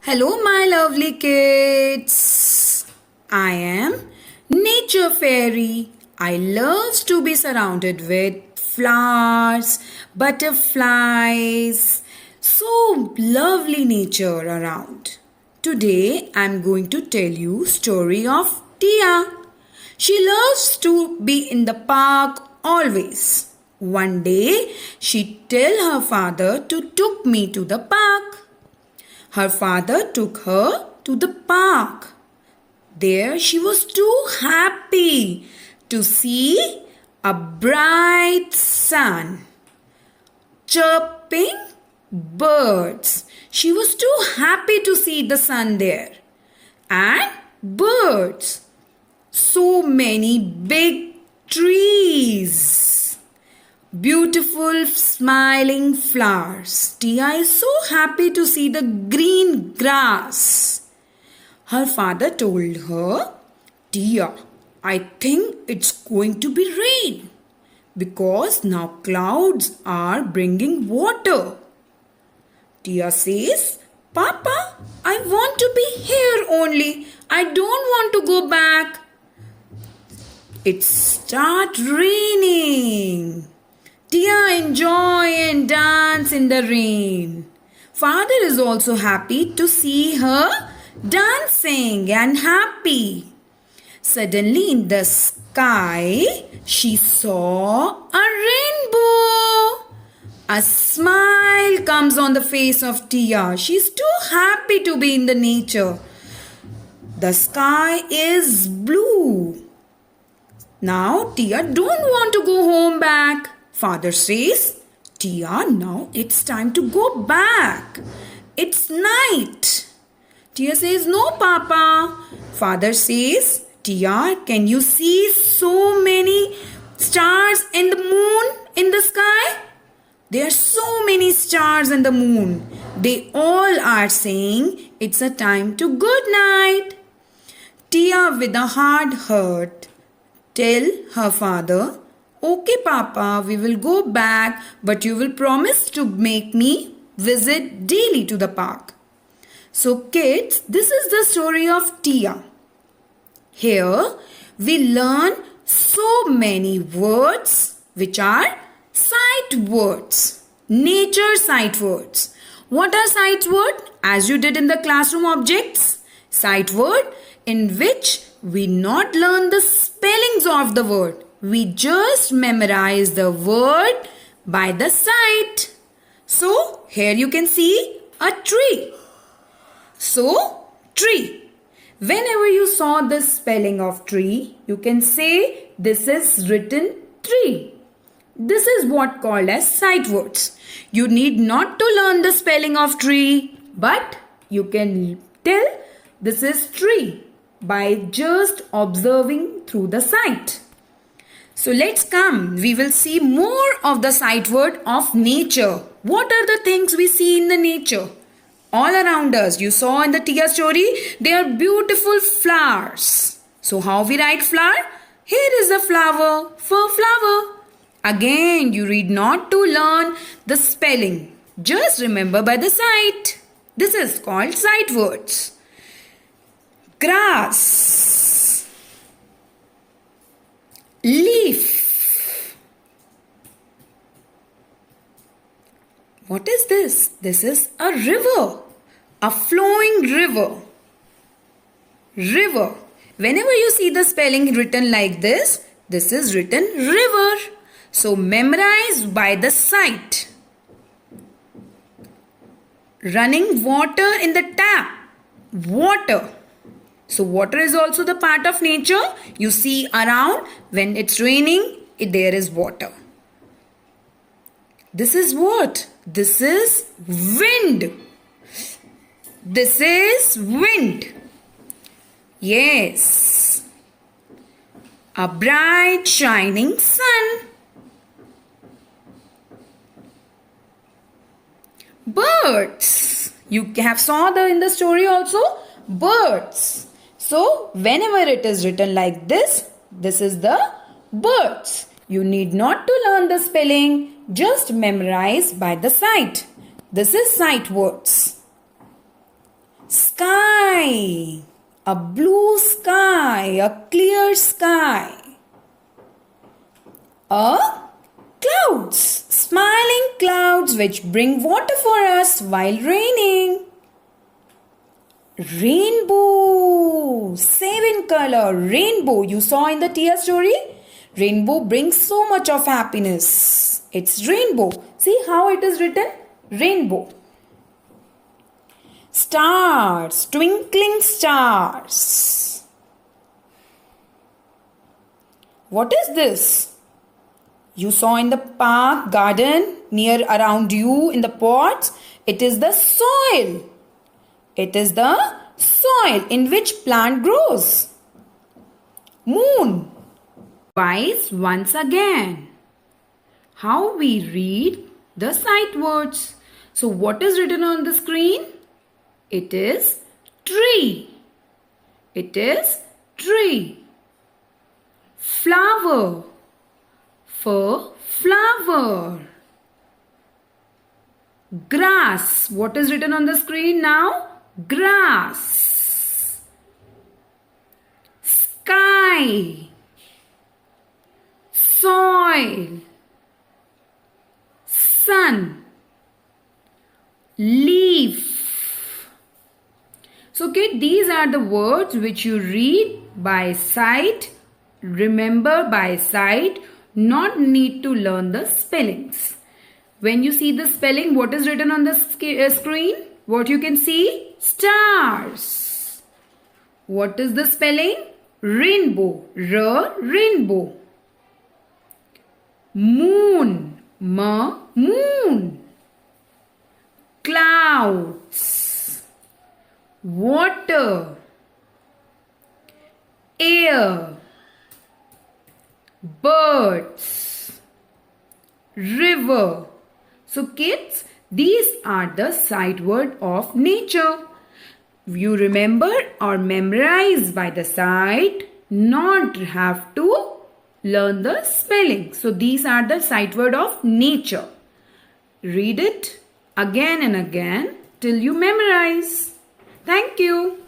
Hello, my lovely kids. I am Nature Fairy. I love to be surrounded with flowers, butterflies, so lovely nature around. Today I'm going to tell you story of Tia. She loves to be in the park always. One day she tell her father to took me to the park. Her father took her to the park. There she was too happy to see a bright sun, chirping birds. She was too happy to see the sun there. And birds. So many big trees. Beautiful smiling flowers. Tia is so happy to see the green grass. Her father told her, Tia, I think it's going to be rain because now clouds are bringing water. Tia says, Papa, I want to be here only. I don't want to go back. It starts raining. Tia enjoy and dance in the rain. Father is also happy to see her dancing and happy. Suddenly in the sky, she saw a rainbow. A smile comes on the face of Tia. She's too happy to be in the nature. The sky is blue. Now Tia don't want to go home back. Father says, Tia, now it's time to go back. It's night. Tia says, no, Papa. Father says, Tia, can you see so many stars in the moon in the sky? There are so many stars in the moon. They all are saying it's a time to good night. Tia with a hard heart tell her father, okay, Papa, we will go back, but you will promise to make me visit daily to the park. So kids, this is the story of Tia. Here we learn so many words which are sight words, nature sight words. What are sight words? As you did in the classroom objects, sight word in which we not learn the spellings of the word. We just memorize the word by the sight. So, here you can see a tree. So, tree. Whenever you saw the spelling of tree, you can say this is written tree. This is what called as sight words. You need not to learn the spelling of tree, but you can tell this is tree by just observing through the sight. So let's come. We will see more of the sight word of nature. What are the things we see in the nature? All around us. You saw in the Tia story, they are beautiful flowers. So how we write flower? Here is a flower for flower. Again, you need not to learn the spelling. Just remember by the sight. This is called sight words. Grass. Leaf. What is this? This is a river. A flowing river. River. Whenever you see the spelling written like this is written river. So memorize by the sight. Running water in the tap. Water. So water is also the part of nature. You see around when it's raining, there is water. This is what? This is wind. This is wind. Yes. A bright shining sun. Birds. You have saw in the story also. Birds. So, whenever it is written like this is the birds. You need not to learn the spelling, just memorize by the sight. This is sight words. sky. A blue sky, a clear sky. A clouds, smiling clouds which bring water for us while raining. Rainbow, 7 color rainbow. You saw in the Tia story? Rainbow brings so much of happiness. It's rainbow. See how it is written? Rainbow. Stars, twinkling stars. What is this? You saw in the park, garden, near around you in the pots. It is the soil. It is the soil in which plant grows. Moon. Twice once again. How we read the sight words. So what is written on the screen? It is tree. It is tree. Flower. For flower. Grass. What is written on the screen now? Grass. Sky. Soil. Sun. Leaf. So these are the words which you read by sight. Remember by sight, not need to learn the spellings. When you see the spelling, what is written on the screen? What you can see? Stars. What is the spelling? Rainbow. Rainbow. Moon. Moon. Clouds. Water. Air. Birds. River. So kids, these are the sight word of nature. You remember or memorize by the sight, not have to learn the spelling. So these are the sight word of nature. Read it again and again till you memorize. Thank you.